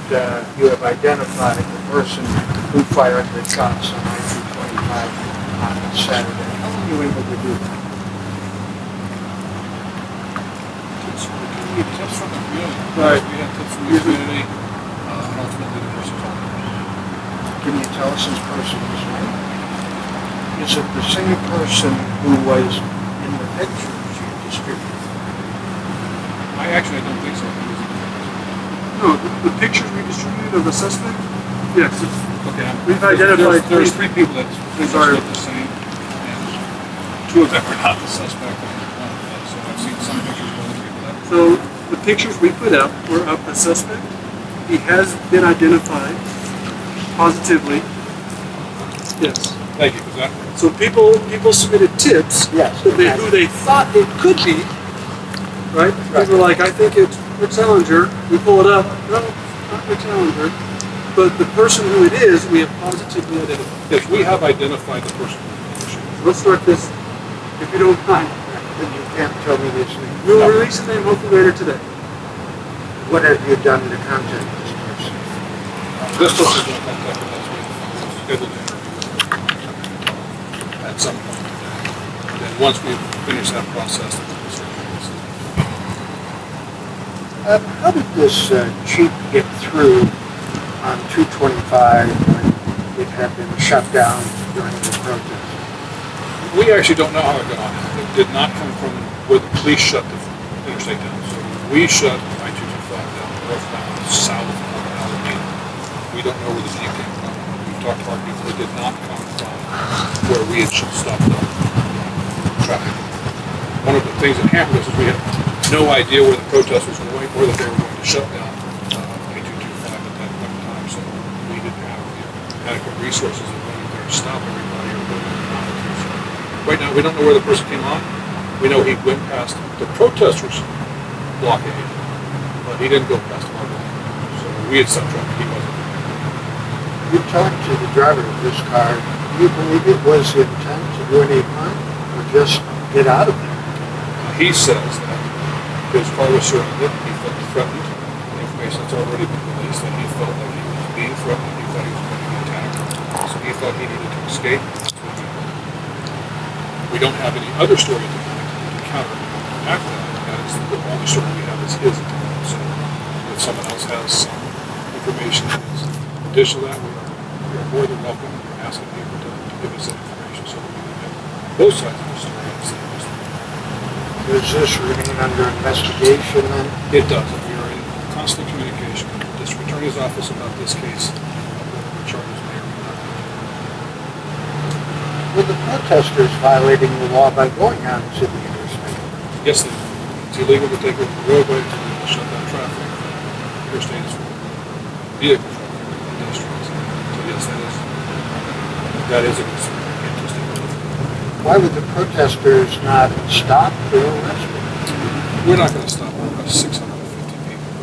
you have identified the person who fired the shots on I-225 on Saturday. How were you able to do that? We had tips from the community. Right. We had tips from the community, and ultimately the person told me. Can you tell us this person's name? Is it the same person who was in the pictures you distributed? I don't think so. No, the pictures we distributed of the suspect? Yes. Okay. We've identified there's three people that pretty much Sorry. look the same, and two of them are not the suspect. So I've seen some pictures of other people that. So the pictures we put up were of the suspect. He has been identified positively. Yes. Thank you, because that. So people submitted tips Yes. who they thought it could be. Right? People were like, I think it's Rick Salinger. We pull it up. No, not Rick Salinger. But the person who it is, we have positively identified. Yes, we have identified the person. Let's start this, if you don't mind. Then you can't tell me his name. We will release the name hopefully later today. What have you done to contact this person? This person is going to contact us with scheduled interview at some point. And then once we finish that process, How did this Jeep get through on 225 when it had been shut down during the protest? we actually don't know how it got on. It did not come from where the police shut the interstate down. So we shut I-225 down northbound, south of Alameda. We don't know where the Jeep came from. We've talked to our people. It did not come from where we had stopped the traffic. One of the things that hampered us is we had no idea where the protest was going or that they were going to shut down I-225 at that point in time. So we didn't have the adequate resources of going there to stop everybody or put them in monitors. Right now, we don't know where the person came on. We know he went past the protesters' blockade, but he didn't go past our blockade. So we had stopped traffic. He wasn't. You talked to the driver of this car. Do you believe it was intent to do any harm or just get out of there? He says that his car was surrounded. He felt threatened. The information that's already been released that he felt like he was being threatened. He thought he was going to be attacked. So he thought he needed to escape. We don't have any other story at the moment to counter after that. That is the only story we have is his at the moment. So if someone else has some information that is additional to that, we are more than welcome. We're asking people to give us that information so that we can get both sides of the story at the same time. Does this remain under investigation then? It does. We are in constant communication with the district attorney's office about this case, whether the charges may or may not be. Were the protesters violating the law by going on city interstate? Yes, they do. It's illegal to take over the roadway, it's illegal to shut down traffic. Interstate is for vehicle traffic and pedestrians. So yes, that is a concern. We can't just ignore it. Why would the protesters not stop or arrest them? We're not going to stop about 650 people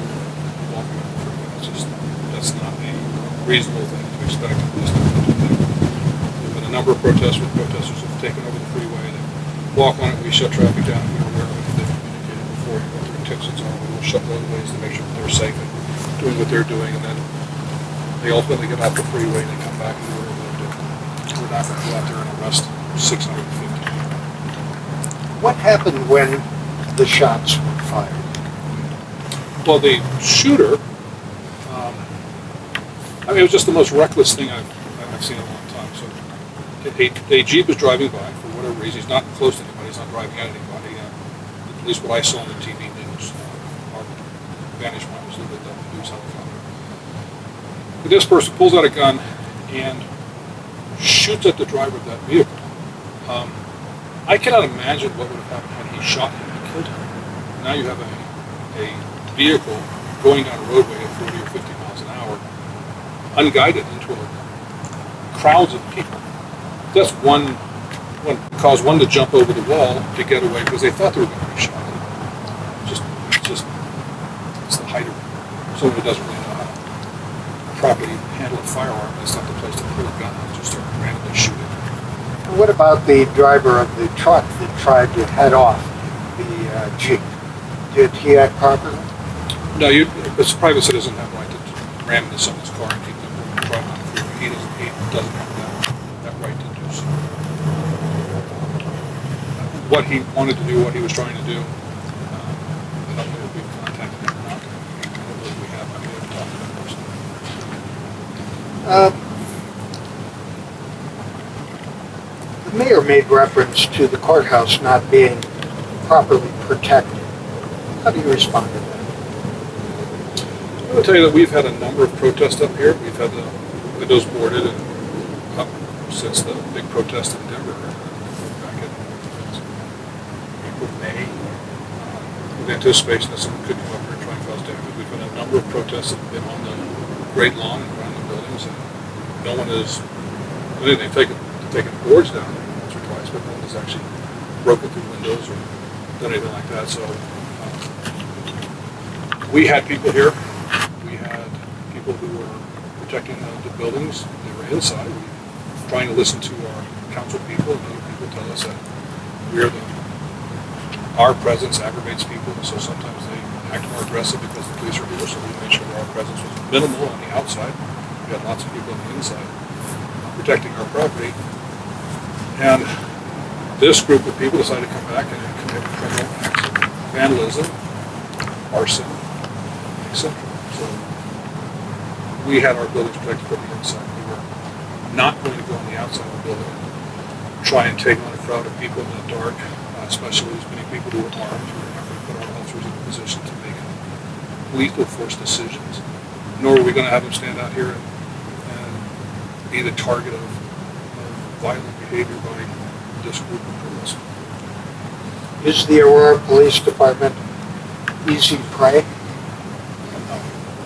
walking on the freeway. That's not a reasonable thing to expect in this type of thing. There have been a number of protests where protesters have taken over the freeway. They walk on it, we shut traffic down, we're aware of it, they've communicated before what their intentions are. We'll shut roadways to make sure that they're safe and doing what they're doing, and then they ultimately get off the freeway and they come back and do whatever they're doing. We're not going to go out there and arrest 650 people. What happened when the shots were fired? Well, the shooter, it was just the most reckless thing I've seen in a long time. So a Jeep is driving by for whatever reason. He's not close to anybody. He's not driving at anybody. At least what I saw on the TV news, our vantage point was a little bit of the news helicopter. But this person pulls out a gun and shoots at the driver of that vehicle. I cannot imagine what would have happened had he shot him and killed him. Now you have a vehicle going down a roadway at 40 or 50 miles an hour, unguided into crowds of people. That's one caused one to jump over the wall to get away because they thought they were going to be shot. It's the height of someone who doesn't really know how to properly handle a firearm. That's not the place to pull a gun and just start randomly shooting. What about the driver of the truck that tried to head off the Jeep? Did he act properly? No, as a private citizen, have the right to ram into someone's car and keep them from driving on the freeway. He doesn't have that right to do so. What he wanted to do, what he was trying to do, I don't know if we've contacted him or not. I don't believe we have. I may have talked to him personally. The mayor made reference to the courthouse not being properly protected. How do you respond to that? I will tell you that we've had a number of protests up here. We've had the windows boarded and up since the big protest in Denver back in April, May, with anticipation that someone could come up here and try and cause damage. We've had a number of protests that have been on the great lawn and around the buildings, and no one has. They've taken boards down once or twice, but no one has actually broken through windows or done anything like that. So we had people here. We had people who were protecting the buildings. They were inside. We were trying to listen to our council people, and other people tell us that our presence aggravates people, so sometimes they act more aggressive because the police are here. So we made sure that our presence was minimal on the outside. We had lots of people on the inside protecting our property. And this group of people decided to come back and commit criminal acts of vandalism, arson, etc. So we had our buildings protected from the inside. We were not going to go on the outside of the building and try and take on a crowd of people in the dark, especially as many people who were armed. We were not going to put our officers in a position to make lethal force decisions, nor are we going to have them stand out here and be the target of violent behavior by this group of criminals. Is the Aurora Police Department easy prey?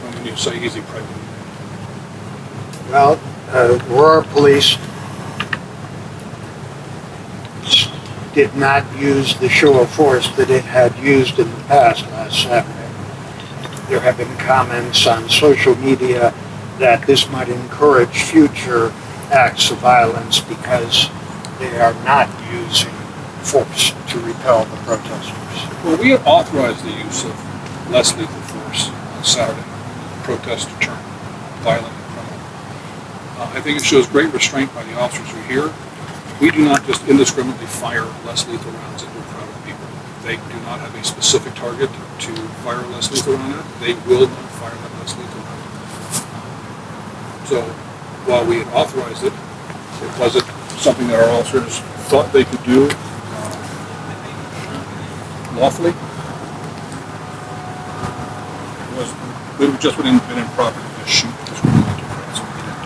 When you say easy prey, Well, Aurora Police did not use the show of force that it had used in the past last Saturday. There have been comments on social media that this might encourage future acts of violence because they are not using force to repel the protesters. well, we had authorized the use of less lethal force on Saturday. The protest turned violent and criminal. I think it shows great restraint by the officers who are here. We do not just indiscriminately fire less lethal rounds into a crowd of people. They do not have a specific target to fire less lethal round at. They will not fire that less lethal round. So while we had authorized it, it wasn't something that our officers thought they could do lawfully. It would just been improper to just shoot because we wanted to press, so we didn't.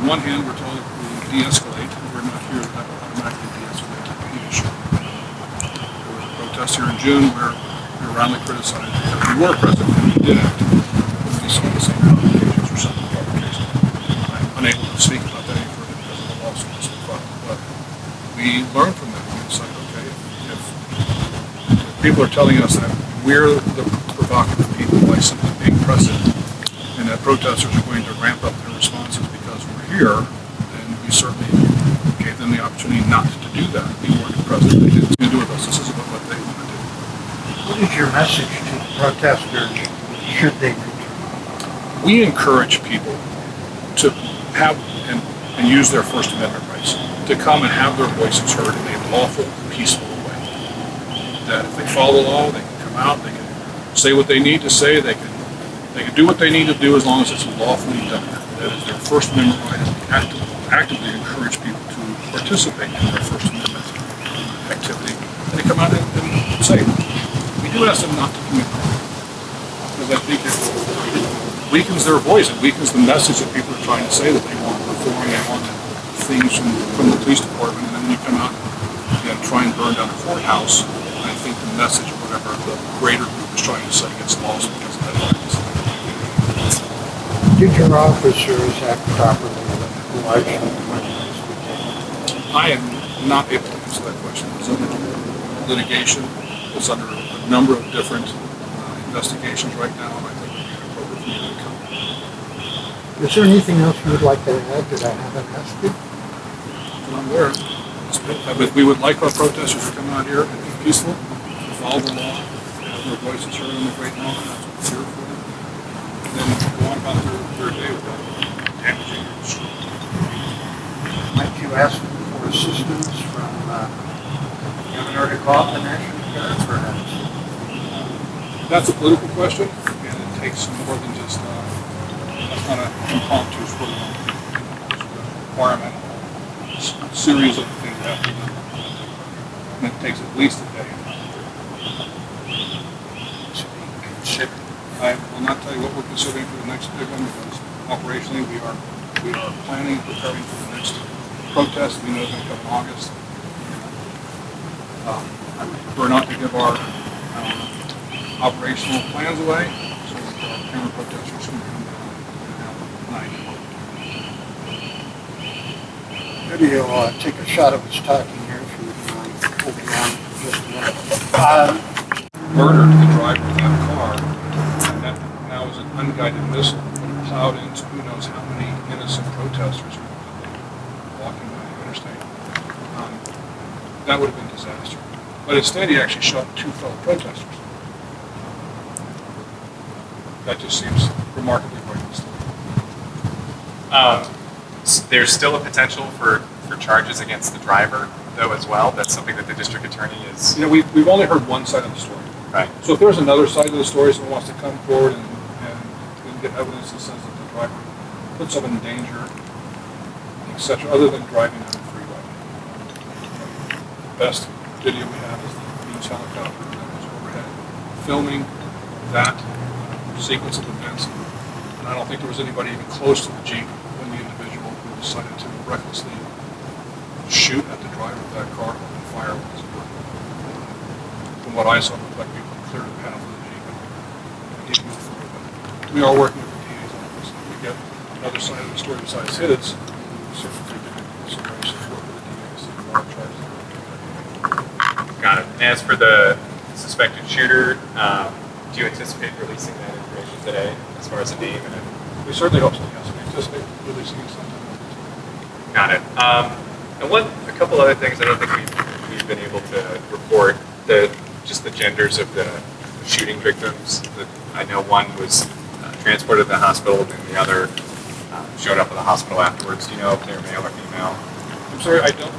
On one hand, we're told we de-escalate. We're not here to automatically de-escalate the issue. There was a protest here in June where we were roundly criticized because we were present and we did act. We saw the same applications or some applications. I'm unable to speak about that any further because of the lawsuit that's been filed. But we learned from that. We decided, okay, if people are telling us that we're the provocative people by simply being present, and that protesters are going to ramp up their responses because we're here, then we certainly gave them the opportunity not to do that. We weren't present. They didn't do with us. This is about what they want to do. What is your message to the protesters should they return? We encourage people to have and use their First Amendment rights, to come and have their voices heard in a lawful, peaceful way. That if they follow the law, they can come out, they can say what they need to say, they can do what they need to do as long as it's lawfully done. That is their First Amendment right, and we actively encourage people to participate in their First Amendment activity. And they come out and say, we do ask them not to commit crime. Because I think it weakens their voice, it weakens the message that people are trying to say that they want reform, they want things from the police department, and then when you come out and try and burn down a courthouse, I think the message or whatever the greater group is trying to say gets lost because of that violence. Did your officers act properly when largely criminals were taken? I am not able to answer that question. It's under litigation. It's under a number of different investigations right now, and I think it would be inappropriate for me to come. Is there anything else you would like to add that I haven't asked you? I'm aware. But we would like our protesters to come out here and be peaceful, follow the law, and their voices heard on the great moment. That's what we're here for. And then go on about their day without damaging or destroying. Might you ask for assistance from Governor to call the National Guard, perhaps? That's a political question, and it takes more than just, that's not an impromptu sort of requirement, a series of things that have to be done. And it takes at least a day. I will not tell you what we're considering for the next big one, because operationally we are planning, preparing for the next protest. We know it's going to come in August. I would prefer not to give our operational plans away, so that our counter protesters can come down tonight. Maybe you'll take a shot of us talking here if you would mind holding on for just a minute. Murdered the driver of that car, and that now is an unguided missile that plowed into who knows how many innocent protesters who were walking by the interstate. That would have been disaster. But instead, he actually shot 2 fellow protesters. That just seems remarkably reckless. There's still a potential for charges against the driver, though, as well. That's something that the district attorney is. You know, we've only heard one side of the story. Right. So if there's another side of the story, someone wants to come forward and we can get evidence that says that the driver put someone in danger, etc., other than driving on the freeway. The best video we have is the news helicopter that was overhead filming that sequence of events. And I don't think there was anybody even close to the Jeep when the individual who decided to recklessly shoot at the driver of that car and fire with his gun. From what I saw, it looked like we cleared the path of the Jeep and he moved forward. But we are working with the DA's office. If we get another side of the story besides his, we certainly take into consideration to work with the DA to see what our charges are. Got it. And as for the suspected shooter, do you anticipate releasing that information today, as far as the name and it? We certainly hope so, yes. We anticipate releasing it sometime. Got it. And a couple other things I don't think we've been able to report. Just the genders of the shooting victims. I know one was transported to the hospital, and the other showed up at the hospital afterwards. Do you know if they're male or female? I'm sorry, I don't